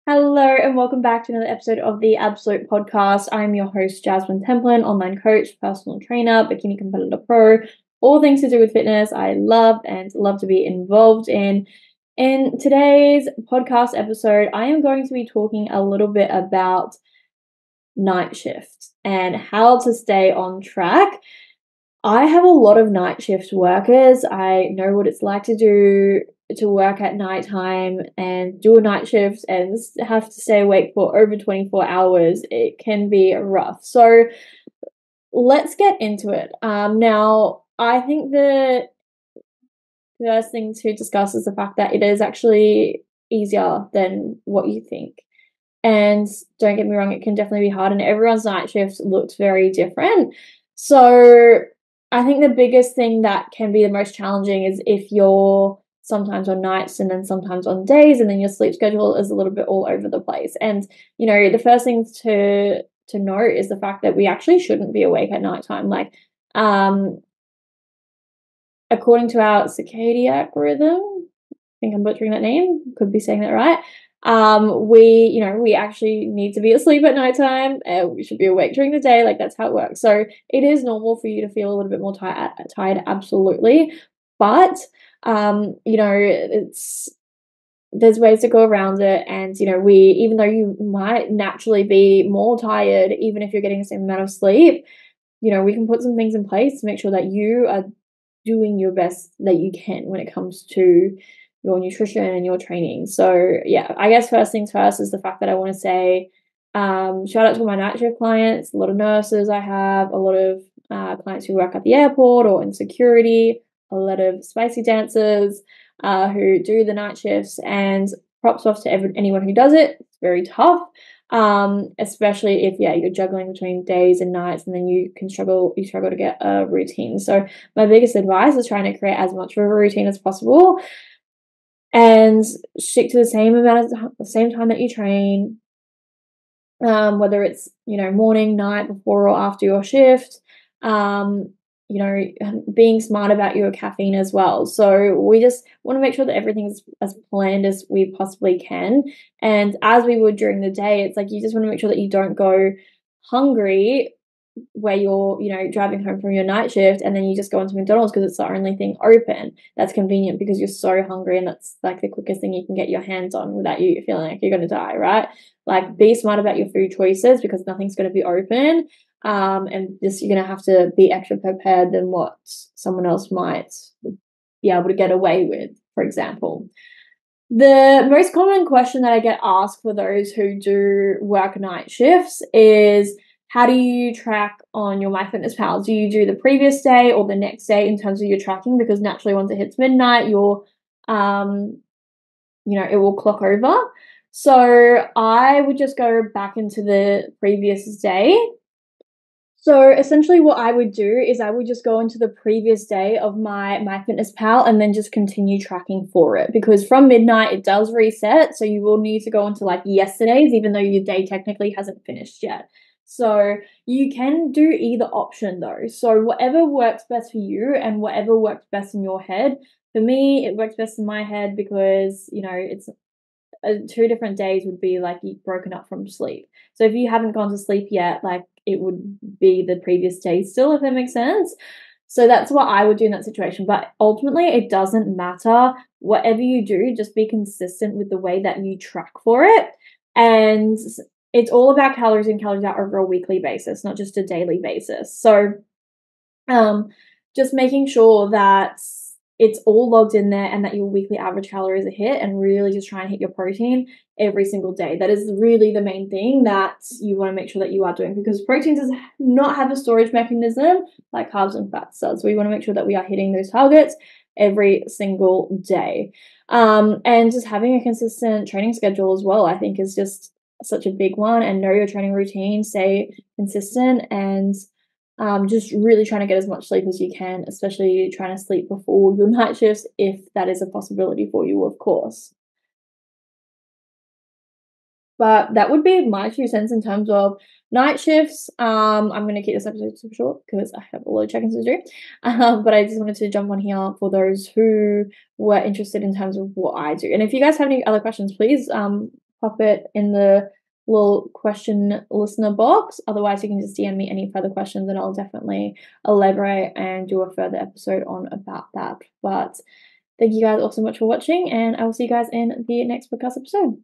Hello and welcome back to another episode of the Absolute Podcast. I'm your host, Jasmine Templin, online coach, personal trainer, bikini competitor pro, all things to do with fitness I love and love to be involved in. In today's podcast episode, I am going to be talking a little bit about night shift and how to stay on track. I have a lot of night shift workers. I know what it's like to work at nighttime and do a night shift and have to stay awake for over 24 hours. It can be rough. So let's get into it. Now, I think the first thing to discuss is the fact that it is actually easier than what you think. And don't get me wrong, it can definitely be hard, and everyone's night shift looks very different. So I think the biggest thing that can be the most challenging is if you're sometimes on nights and then sometimes on days, and then your sleep schedule is a little bit all over the place. And the first thing to note is the fact that we actually shouldn't be awake at nighttime. Like, according to our circadian rhythm, I think I'm butchering that name, could be saying that right. We actually need to be asleep at nighttime. We should be awake during the day. Like, that's how it works. So it is normal for you to feel a little bit more tired, absolutely. But there's ways to go around it, and even though you might naturally be more tired, even if you're getting the same amount of sleep, we can put some things in place to make sure that you are doing your best that you can when it comes to your nutrition and your training. So yeah, I guess first things first is the fact that I want to say shout out to all my night shift clients, a lot of nurses I have, a lot of clients who work at the airport or in security, a lot of spicy dancers who do the night shifts, and props off to anyone who does it. It's very tough. Especially if you're juggling between days and nights, and then you struggle to get a routine. So my biggest advice is trying to create as much of a routine as possible and stick to the same time that you train, whether it's morning, night, before or after your shift. Being smart about your caffeine as well. So we just want to make sure that everything's as planned as we possibly can. And as we would during the day, it's like you just want to make sure that you don't go hungry where you're, driving home from your night shift and then you just go into McDonald's because it's the only thing open. That's convenient because you're so hungry, and that's like the quickest thing you can get your hands on without you feeling like you're going to die, right? Like, be smart about your food choices because nothing's going to be open. And just you're going to have to be extra prepared than what someone else might be able to get away with, for example. The most common question that I get asked for those who do work night shifts is, how do you track on your MyFitnessPal? Do you do the previous day or the next day in terms of your tracking? Because naturally, once it hits midnight, it will clock over. So I would just go back into the previous day. So essentially what I would do is I would just go into the previous day of my MyFitnessPal and then just continue tracking for it, because from midnight it does reset. So you will need to go into like yesterday's, even though your day technically hasn't finished yet. So you can do either option though. So whatever works best for you and whatever works best in your head. For me, it works best in my head because, it's 2 different days would be like broken up from sleep. So if you haven't gone to sleep yet, like, it would be the previous day still, if that makes sense. So that's what I would do in that situation. But ultimately, it doesn't matter. Whatever you do, just be consistent with the way that you track for it. And it's all about calories in, calories out over a weekly basis, not just a daily basis. So just making sure that it's all logged in there and that your weekly average calories are hit, and really just try and hit your protein every single day. That is really the main thing that you want to make sure that you are doing, because protein does not have a storage mechanism like carbs and fats does. So we want to make sure that we are hitting those targets every single day. And just having a consistent training schedule as well, I think, is just such a big one. And know your training routine, stay consistent, and just really trying to get as much sleep as you can, especially trying to sleep before your night shifts, if that is a possibility for you, of course. But that would be my 2 cents in terms of night shifts. I'm going to keep this episode super short because I have a lot of check-ins to do. But I just wanted to jump on here for those who were interested in terms of what I do. And if you guys have any other questions, please pop it in the little question listener box. Otherwise, you can just DM me any further questions and I'll definitely elaborate and do a further episode on about that. But thank you guys all so much for watching, and I will see you guys in the next podcast episode.